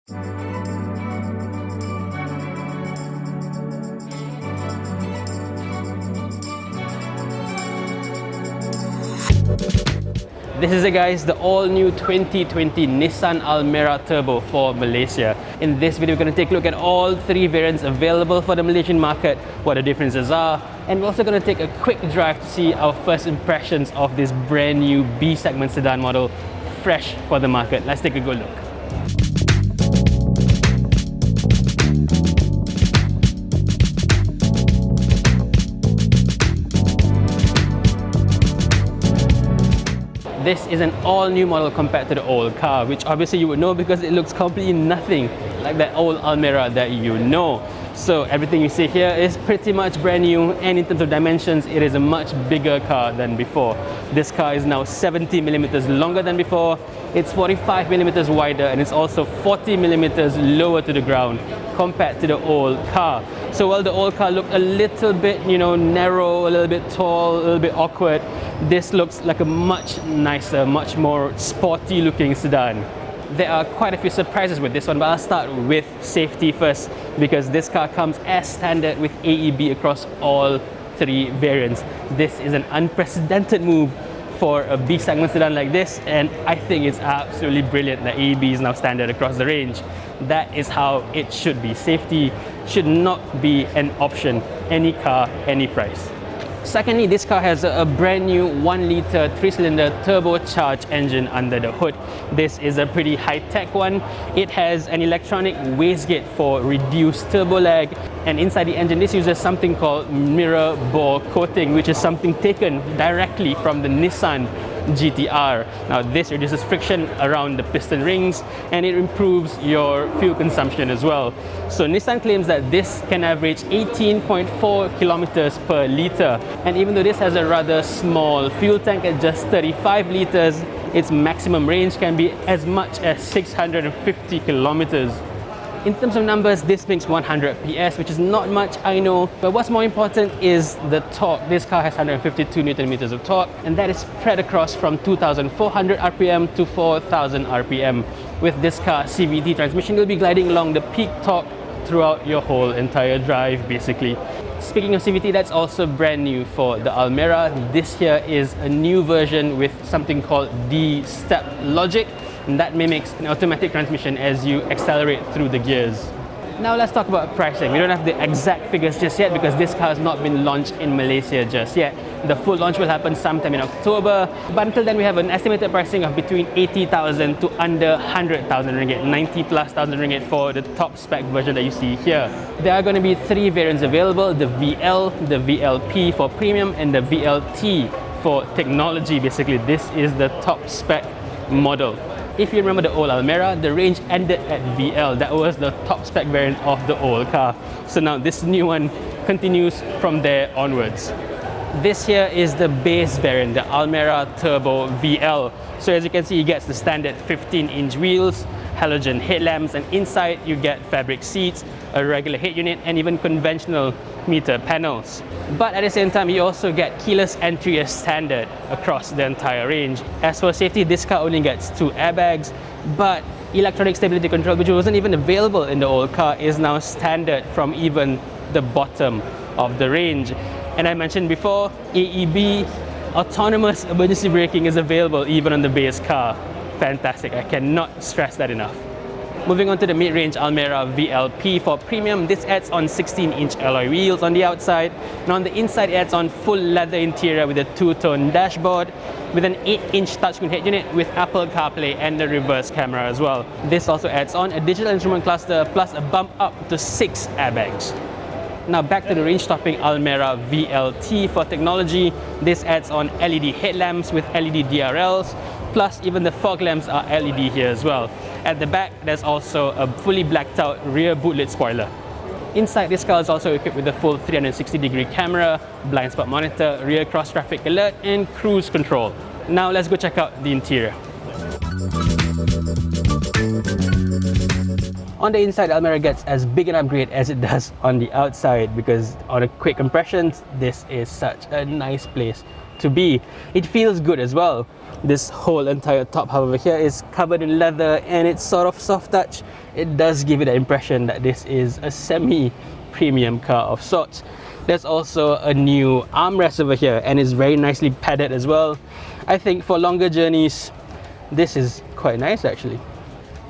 This is it guys, the all-new 2020 Nissan Almera Turbo for Malaysia. In this video, we're going to take a look at all three variants available for the Malaysian market, what the differences are, and we're also going to take a quick drive to see our first impressions of this brand new B-segment sedan model, fresh for the market. Let's take a good look. This is an all-new model compared to the old car, which obviously you would know because it looks completely nothing like that old Almera that you know. So everything you see here is pretty much brand new, and in terms of dimensions, it is a much bigger car than before. This car is now 70mm longer than before, it's 45mm wider, and it's also 40mm lower to the ground compared to the old car. So while the old car looked a little bit, narrow, a little bit tall, a little bit awkward, this looks like a much nicer, much more sporty looking sedan. There are quite a few surprises with this one, but I'll start with safety first, because this car comes as standard with AEB across all three variants. This is an unprecedented move for a B-segment sedan like this, and I think it's absolutely brilliant that AEB is now standard across the range. That is how it should be. Safety should not be an option, any car, any price. Secondly, this car has a brand new 1-litre 3-cylinder turbocharged engine under the hood. This is a pretty high-tech one. It has an electronic wastegate for reduced turbo lag, and inside the engine this uses something called mirror bore coating, which is something taken directly from the Nissan GTR. Now this reduces friction around the piston rings, and it improves your fuel consumption as well. So Nissan claims that this can average 18.4 kilometers per litre, and even though this has a rather small fuel tank at just 35 litres, its maximum range can be as much as 650 kilometers. In terms of numbers, this makes 100 PS, which is not much, I know, but what's more important is the torque. This car has 152 Newton meters of torque, and that is spread across from 2,400 RPM to 4,000 RPM. With this car CVT transmission, you'll be gliding along the peak torque throughout your whole entire drive, basically. Speaking of CVT, that's also brand new for the Almera. This here is a new version with something called D-step logic, and that mimics an automatic transmission as you accelerate through the gears. Now let's talk about pricing. We don't have the exact figures just yet because this car has not been launched in Malaysia just yet. The full launch will happen sometime in October, but until then we have an estimated pricing of between 80,000 to under 100,000 ringgit, 90,000+ ringgit for the top spec version that you see here. There are going to be three variants available: the VL, the VLP for premium, and the VLT for technology. Basically, this is the top spec model. If you remember the old Almera, the range ended at VL. That was the top spec variant of the old car. So now this new one continues from there onwards. This here is the base variant, the Almera Turbo VL. So as you can see, it gets the standard 15-inch wheels, halogen headlamps, and inside you get fabric seats, a regular head unit, and even conventional meter panels. But at the same time, you also get keyless entry as standard across the entire range. As for safety, this car only gets 2 airbags, but electronic stability control, which wasn't even available in the old car, is now standard from even the bottom of the range. And I mentioned before, AEB, autonomous emergency braking, is available even on the base car. Fantastic, I cannot stress that enough. Moving on to the mid-range Almera VLP for premium, this adds on 16-inch alloy wheels on the outside, and on the inside it adds on full leather interior with a 2-tone dashboard, with an 8-inch touchscreen head unit with Apple CarPlay and the reverse camera as well. This also adds on a digital instrument cluster plus a bump up to 6 airbags. Now back to the range-topping Almera VLT for technology. This adds on LED headlamps with LED DRLs, plus even the fog lamps are LED here as well. At the back, there's also a fully blacked out rear bootlit spoiler. Inside, this car is also equipped with a full 360-degree camera, blind spot monitor, rear cross traffic alert, and cruise control. Now let's go check out the interior. On the inside, Almera gets as big an upgrade as it does on the outside, because on a quick impressions, this is such a nice place to be. It feels good as well. This whole entire top half over here is covered in leather and it's sort of soft touch. It does give it the impression that this is a semi-premium car of sorts. There's also a new armrest over here and it's very nicely padded as well. I think for longer journeys, this is quite nice actually.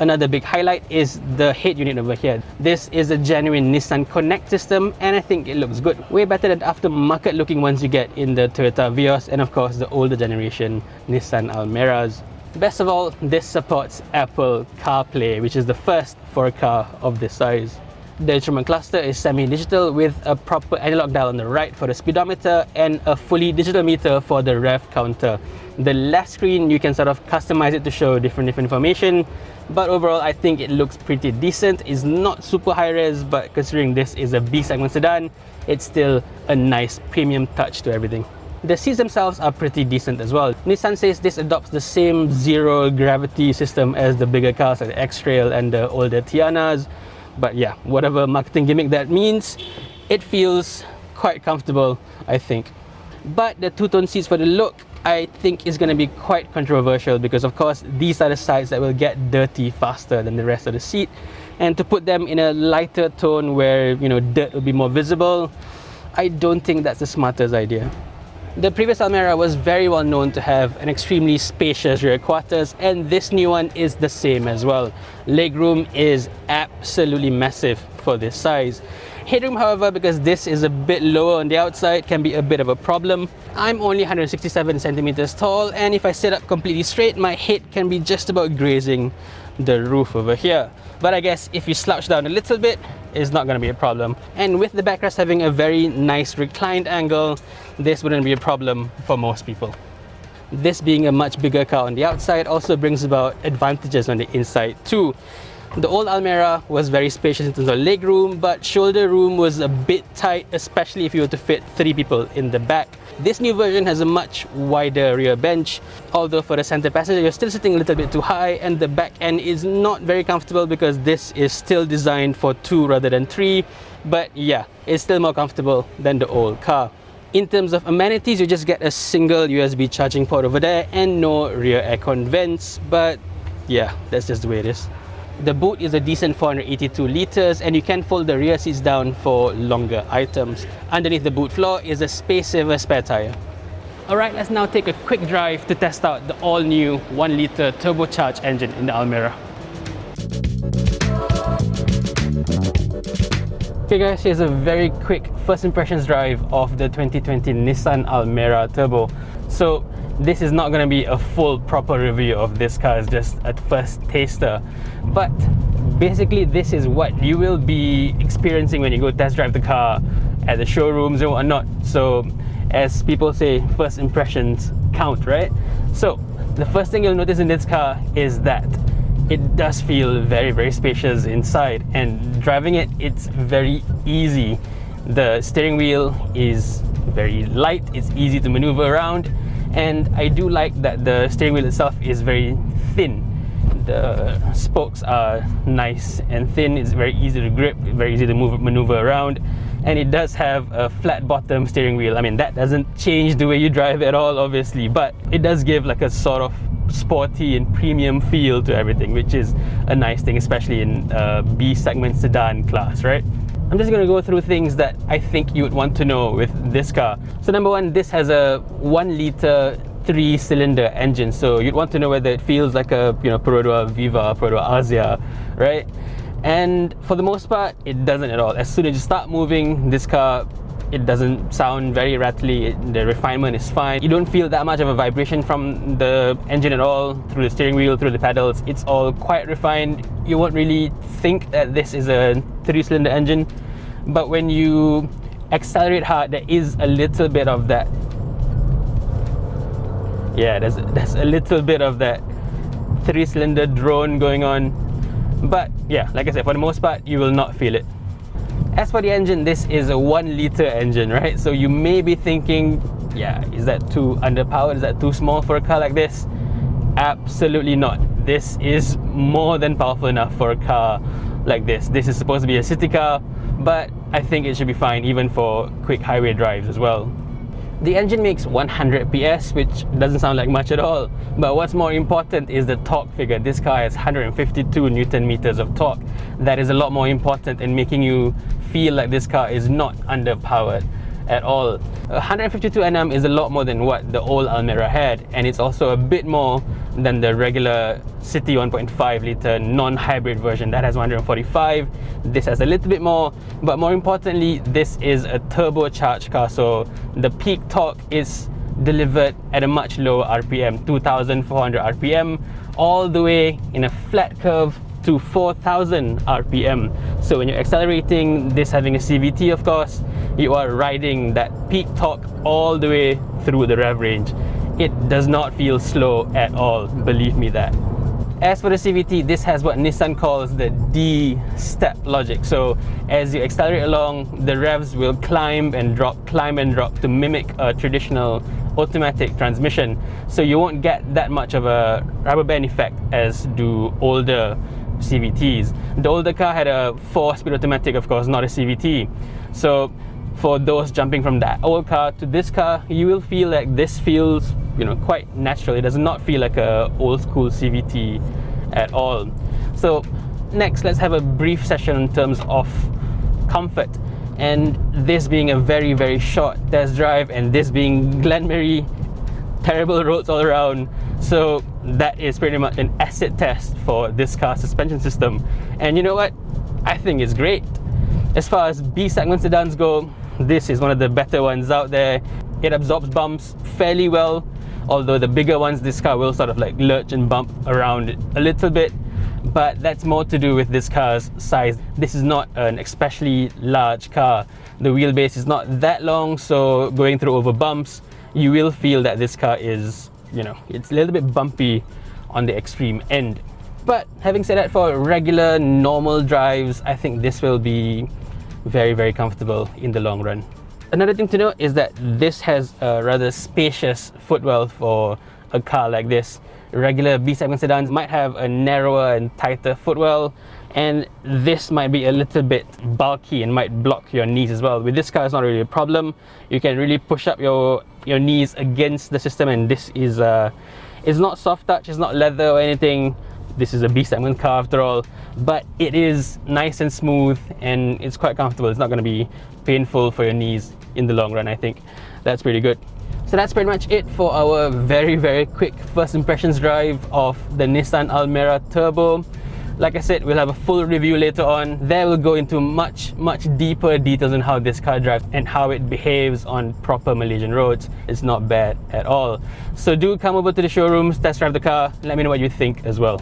Another big highlight is the head unit over here. This is a genuine Nissan Connect system and I think it looks good. Way better than aftermarket looking ones you get in the Toyota Vios and of course the older generation Nissan Almeras. Best of all, this supports Apple CarPlay, which is the first for a car of this size. The instrument cluster is semi-digital with a proper analog dial on the right for the speedometer and a fully digital meter for the rev counter. The left screen, you can sort of customize it to show different information, but overall I think it looks pretty decent. It's not super high res, but considering this is a B segment sedan, it's still a nice premium touch to everything. The seats themselves are pretty decent as well. Nissan says this adopts the same zero gravity system as the bigger cars like the X-Trail and the older Tianas. But yeah, whatever marketing gimmick that means, it feels quite comfortable, I think. But the two-tone seats for the look, I think is going to be quite controversial because of course these are the sides that will get dirty faster than the rest of the seat. And to put them in a lighter tone where, you know, dirt will be more visible, I don't think that's the smartest idea. The previous Almera was very well known to have an extremely spacious rear quarters and this new one is the same as well. Legroom is absolutely massive for this size. Headroom, however, because this is a bit lower on the outside, can be a bit of a problem. I'm only 167 centimeters tall and if I sit up completely straight, my head can be just about grazing the roof over here. But I guess if you slouch down a little bit, it's not going to be a problem. And with the backrest having a very nice reclined angle, this wouldn't be a problem for most people. This being a much bigger car on the outside also brings about advantages on the inside too. The old Almera was very spacious in terms of leg room, but shoulder room was a bit tight, especially if you were to fit 3 people in the back. This new version has a much wider rear bench, although for the center passenger you're still sitting a little bit too high and the back end is not very comfortable because this is still designed for 2 rather than 3. But yeah, it's still more comfortable than the old car. In terms of amenities, you just get a single USB charging port over there and no rear aircon vents, but yeah, that's just the way it is. The boot is a decent 482 liters and you can fold the rear seats down for longer items. Underneath the boot floor is a space saver spare tire. Alright, let's now take a quick drive to test out the all-new 1-litre turbocharged engine in the Almera. Okay guys, here's a very quick first impressions drive of the 2020 Nissan Almera Turbo. So this is not going to be a full proper review of this car, it's just a first taster. But basically this is what you will be experiencing when you go test drive the car at the showrooms and whatnot. So as people say, first impressions count, right? So the first thing you'll notice in this car is that it does feel very, very spacious inside, and driving it, it's very easy. The steering wheel is very light, it's easy to maneuver around, and I do like that the steering wheel itself is very thin. The spokes are nice and thin, it's very easy to grip, very easy to maneuver around, and it does have a flat bottom steering wheel. I mean, that doesn't change the way you drive at all, obviously, but it does give like a sort of sporty and premium feel to everything, which is a nice thing, especially in B segment sedan class, right? I'm just going to go through things that I think you would want to know with this car. So number one, this has a 1-litre 3-cylinder engine, so you'd want to know whether it feels like a, you know, Perodua Viva, Perodua Asia, right? And for the most part, it doesn't at all. As soon as you start moving this car, it doesn't sound very rattly, the refinement is fine. You don't feel that much of a vibration from the engine at all, through the steering wheel, through the pedals. It's all quite refined. You won't really think that this is a 3-cylinder engine, but when you accelerate hard, there is a little bit of that. Yeah, there's a little bit of that 3-cylinder drone going on. But yeah, like I said, for the most part, you will not feel it. As for the engine, this is a 1-litre engine, right? So you may be thinking, yeah, is that too underpowered? Is that too small for a car like this? Absolutely not. This is more than powerful enough for a car like this. This is supposed to be a city car, but I think it should be fine even for quick highway drives as well. The engine makes 100 PS, which doesn't sound like much at all. But what's more important is the torque figure. This car has 152 Newton meters of torque. That is a lot more important in making you feel like this car is not underpowered at all. 152 Nm is a lot more than what the old Almera had, and it's also a bit more than the regular city 1.5 litre non-hybrid version that has 145. This has a little bit more, but more importantly, this is a turbocharged car, so the peak torque is delivered at a much lower RPM, 2400 RPM, all the way in a flat curve to 4000 RPM. So when you're accelerating, this having a CVT, of course, you are riding that peak torque all the way through the rev range. It does not feel slow at all, believe me that. As for the CVT, this has what Nissan calls the D-step logic. So as you accelerate along, the revs will climb and drop to mimic a traditional automatic transmission. So you won't get that much of a rubber band effect as do older CVTs. The older car had a 4-speed automatic, of course, not a CVT. So for those jumping from that old car to this car, you will feel like this feels, quite natural. It does not feel like a old school CVT at all. So next, let's have a brief session in terms of comfort. And this being a very, very short test drive, and this being Glenmary, terrible roads all around. So that is pretty much an acid test for this car's suspension system. And you know what? I think it's great. As far as B-segment sedans go, this is one of the better ones out there. It absorbs bumps fairly well, although the bigger ones, this car will sort of like lurch and bump around it a little bit, but that's more to do with this car's size. This is not an especially large car. The wheelbase is not that long, so going through over bumps, you will feel that this car is, it's a little bit bumpy on the extreme end. But having said that, for regular, normal drives, I think this will be very, very comfortable in the long run. Another thing to note is that this has a rather spacious footwell for a car like this. Regular B-segment sedans might have a narrower and tighter footwell, and this might be a little bit bulky and might block your knees as well. With this car, it's not really a problem. You can really push up your knees against the system, and this is it's not soft touch, it's not leather or anything. This is a B-segment car after all, but it is nice and smooth and it's quite comfortable. It's not going to be painful for your knees in the long run. I think that's pretty good. So that's pretty much it for our very, very quick first impressions drive of the Nissan Almera Turbo. Like I said, we'll have a full review later on. There we'll go into much deeper details on how this car drives and how it behaves on proper Malaysian roads. It's not bad at all. So do come over to the showrooms, test drive the car, let me know what you think as well.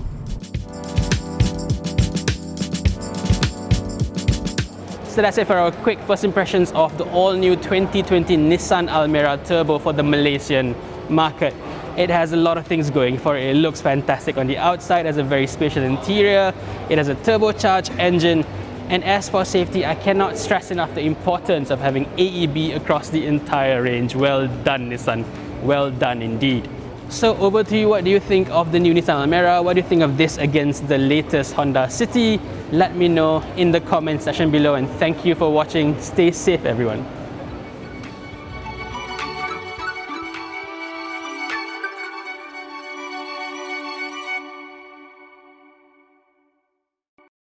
So that's it for our quick first impressions of the all-new 2020 Nissan Almera Turbo for the Malaysian market. It has a lot of things going for it. It looks fantastic on the outside, it has a very spacious interior, it has a turbocharged engine, and as for safety, I cannot stress enough the importance of having AEB across the entire range. Well done, Nissan. Well done indeed. So over to you, what do you think of the new Nissan Almera? What do you think of this against the latest Honda City? Let me know in the comment section below, and thank you for watching. Stay safe, everyone.